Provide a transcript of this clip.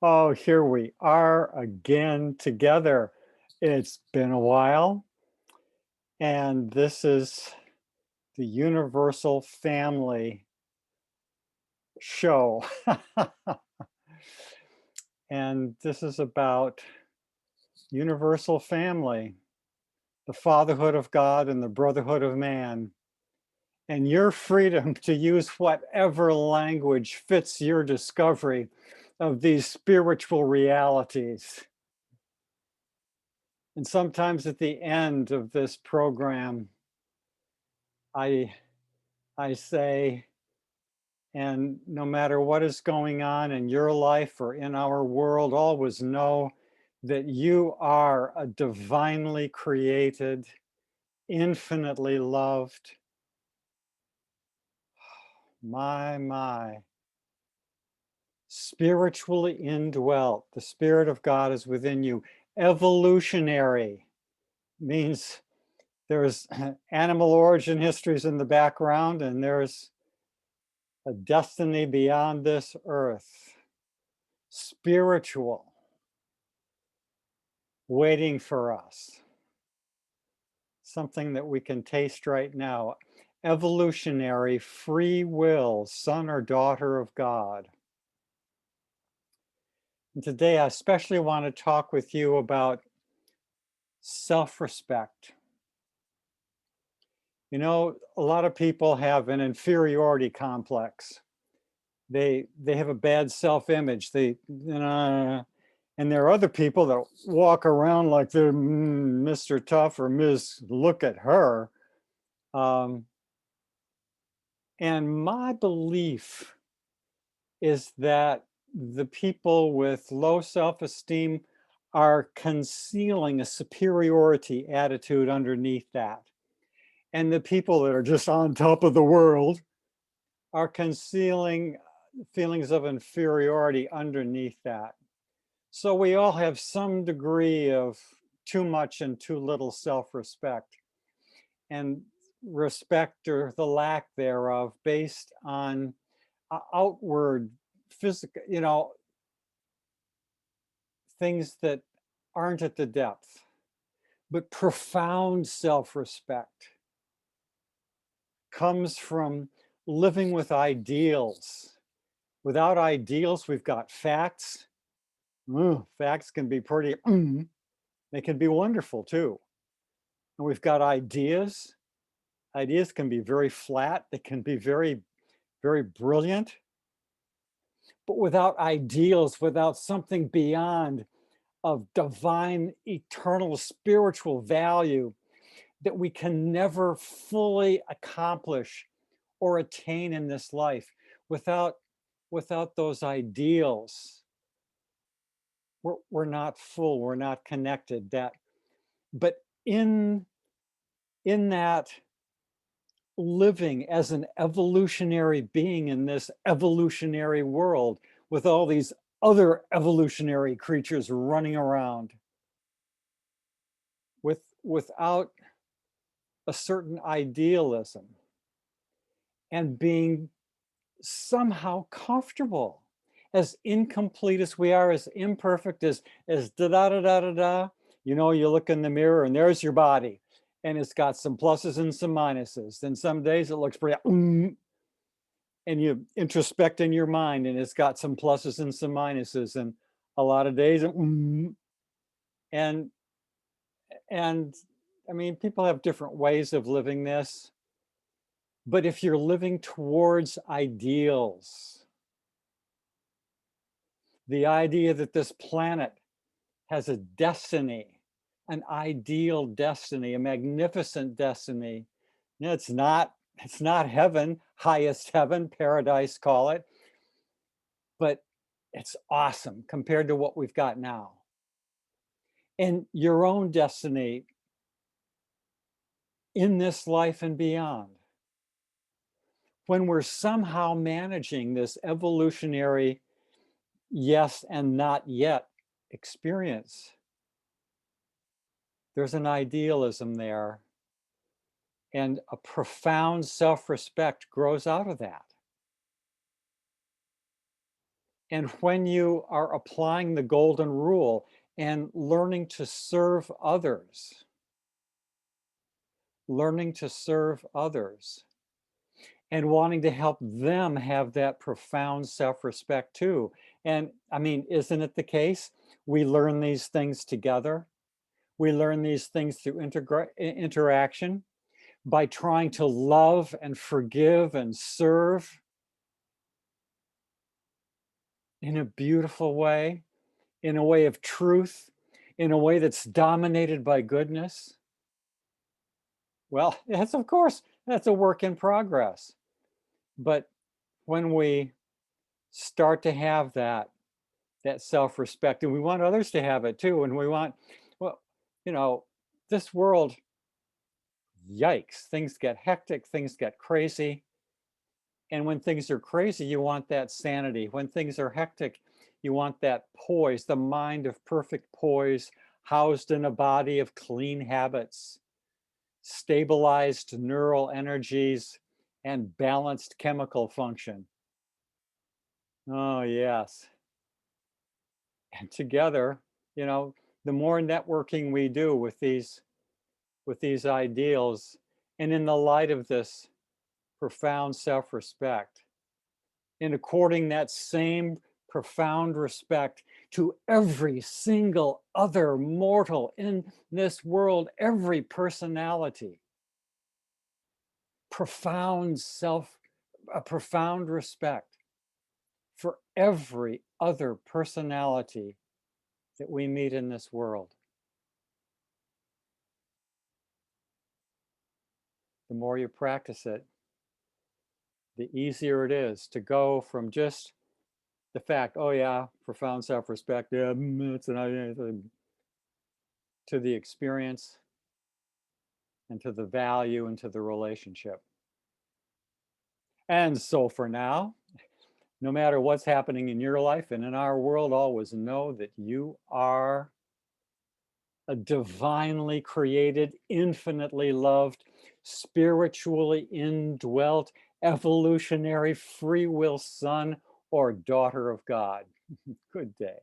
Oh, here we are again together. It's been a while, and this is the Universal Family Show. And this is about universal family, the fatherhood of God and the brotherhood of man, and your freedom to use whatever language fits your discovery of these spiritual realities. And sometimes at the end of this program, I, I say, and no matter what is going on in your life or in our world, always know that you are a divinely created, infinitely loved, my, spiritually indwelt. The Spirit of God is within you. Evolutionary means there's animal origin histories in the background, and there's a destiny beyond this earth. Spiritual, waiting for us. Something that we can taste right now. Evolutionary, free will, son or daughter of God. And today, I especially want to talk with you about self-respect. You know, a lot of people have an inferiority complex. They have a bad self-image. And there are other people that walk around like they're Mr. Tough or Ms. Look at her. And my belief is that the people with low self-esteem are concealing a superiority attitude underneath that. And the people that are just on top of the world are concealing feelings of inferiority underneath that. So we all have some degree of too much and too little self-respect, and respect or the lack thereof based on outward physical, things that aren't at the depth. But profound self-respect comes from living with ideals. Without ideals, we've got facts. Facts can be pretty, they can be wonderful too. And we've got ideas. Ideas can be very flat. They can be very, very brilliant. But without ideals, without something beyond of divine, eternal, spiritual value that we can never fully accomplish or attain in this life, without those ideals, we're not full, we're not connected. But in that living as an evolutionary being in this evolutionary world with all these other evolutionary creatures running around, without a certain idealism, and being somehow comfortable, as incomplete as we are, as imperfect as da da da da da da. You look in the mirror and there's your body, and it's got some pluses and some minuses. Then some days it looks pretty, and you introspect in your mind, and it's got some pluses and some minuses, and a lot of days, and I mean, people have different ways of living this. But if you're living towards ideals, the idea that this planet has a destiny, an ideal destiny, a magnificent destiny. It's not heaven, highest heaven, paradise, call it, but it's awesome compared to what we've got now. And your own destiny in this life and beyond. When we're somehow managing this evolutionary yes and not yet experience, there's an idealism there, and a profound self-respect grows out of that. And when you are applying the golden rule and learning to serve others and wanting to help them have that profound self-respect too. And I mean, isn't it the case? We learn these things together. We learn these things through interaction by trying to love and forgive and serve in a beautiful way, in a way of truth, in a way that's dominated by goodness. Well, yes, of course, that's a work in progress. But when we start to have that self-respect, and we want others to have it too, and we want, well, you know, this world, yikes, things get hectic, things get crazy. And when things are crazy, you want that sanity. When things are hectic, you want that poise, the mind of perfect poise, housed in a body of clean habits, stabilized neural energies, and balanced chemical function. Oh, yes. And together, you know, the more networking we do with these ideals, and in the light of this profound self-respect, in according that same profound respect to every single other mortal in this world, every personality, profound self, a profound respect for every other personality that we meet in this world. The more you practice it, the easier it is to go from just the fact, oh yeah, profound self-respect, yeah, it's an idea, to the experience and to the value and to the relationship. And so for now, no matter what's happening in your life and in our world, always know that you are a divinely created, infinitely loved, spiritually indwelt, evolutionary free will son or daughter of God. Good day.